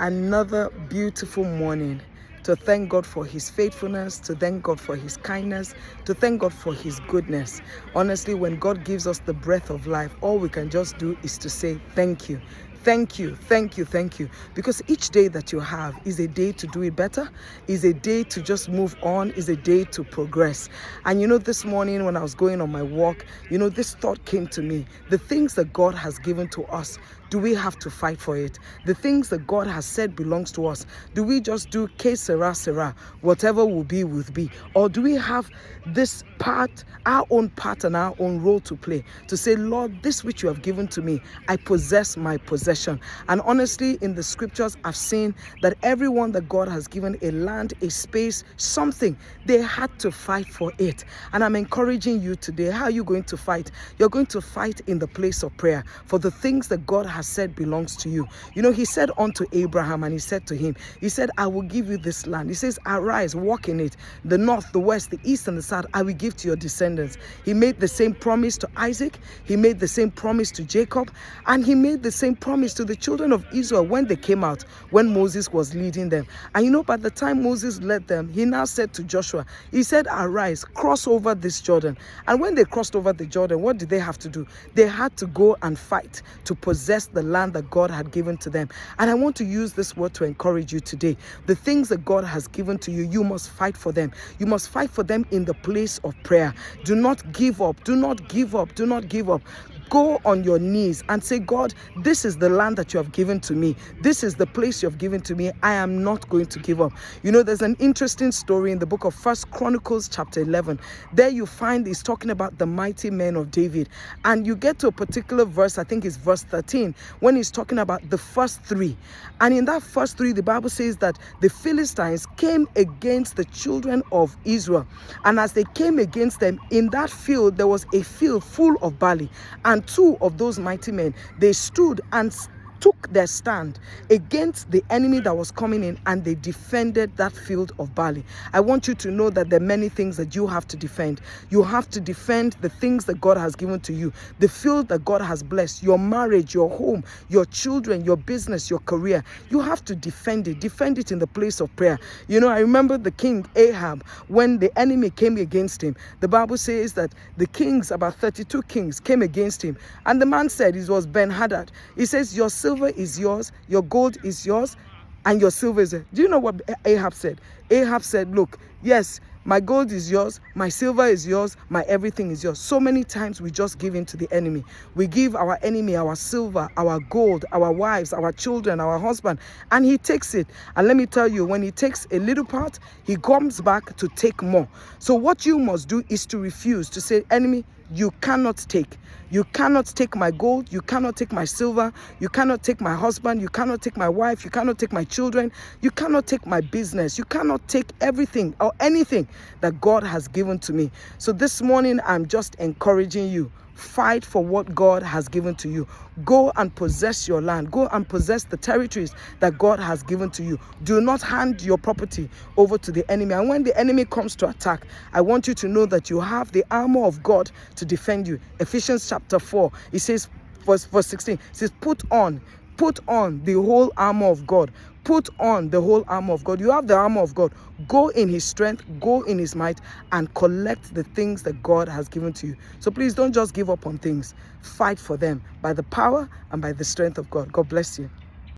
Another beautiful morning to thank God for his faithfulness, to thank God for his kindness, to thank God for his goodness. Honestly, when God gives us the breath of life, all we can just do is to say thank you. Thank you, thank you, thank you. Because each day that you have is a day to do it better, is a day to just move on, is a day to progress. And this morning when I was going on my walk, this thought came to me. The things that God has given to us, do we have to fight for it? The things that God has said belongs to us, do we just do que sera, sera, whatever will be, will be? Or do we have this part, our own part and our own role to play, to say, Lord, this which you have given to me, I possess my possession. And honestly, in the scriptures, I've seen that everyone that God has given a land, a space, something, they had to fight for it. And I'm encouraging you today. How are you going to fight? You're going to fight in the place of prayer for the things that God has said belongs to you. He said unto Abraham, and he said to him, he said, I will give you this land. He says, arise, walk in it. The north, the west, the east, and the south, I will give to your descendants. He made the same promise to Isaac. He made the same promise to Jacob. And he made the same promise to the children of Israel when they came out, when Moses was leading them. And by the time Moses led them, he now said to Joshua, he said, arise, cross over this Jordan. And when they crossed over the Jordan, what did they have to do? They had to go and fight to possess the land that God had given to them. And I want to use this word to encourage you today. The things that God has given to you, you must fight for them. You must fight for them in the place of prayer. Do not give up. Do not give up. Do not give up. Go on your knees and say, God, this is the land that you have given to me. This is the place you have given to me. I am not going to give up. There's an interesting story in the book of 1 Chronicles chapter 11. There you find he's talking about the mighty men of David. And you get to a particular verse, I think it's verse 13, when he's talking about the first three. And in that first three, the Bible says that the Philistines came against the children of Israel. And as they came against them, in that field, there was a field full of barley. And two of those mighty men, they stood and took their stand against the enemy that was coming in, and they defended that field of barley. I want you to know that there are many things that you have to defend. You have to defend the things that God has given to you, the field that God has blessed, your marriage, your home, your children, your business, your career. You have to defend it in the place of prayer. I remember the king Ahab, when the enemy came against him, the Bible says that the kings, about 32 kings, came against him. And the man said, it was Ben-Hadad. He says, your silver is yours, your gold is yours, and your silver is yours. Do you know what Ahab said? Ahab said, look, yes, my gold is yours, my silver is yours, my everything is yours. So many times we just give in to the enemy. We give our enemy our silver, our gold, our wives, our children, our husband, and he takes it. And let me tell you, when he takes a little part, he comes back to take more. So what you must do is to refuse, to say, enemy, you cannot take. You cannot take my gold. You cannot take my silver. You cannot take my husband. You cannot take my wife. You cannot take my children. You cannot take my business. You cannot take everything or anything that God has given to me. So this morning, I'm just encouraging you. Fight for what God has given to you. Go and possess your land. Go and possess the territories that God has given to you. Do not hand your property over to the enemy. And when the enemy comes to attack, I want you to know that you have the armor of God to defend you. Ephesians chapter 4, it says, verse 16, it says, put on the whole armor of God. Put on the whole armor of God. You have the armor of God. Go in his strength, go in his might, and collect the things that God has given to you. So please don't just give up on things. Fight for them by the power and by the strength of God. God bless you.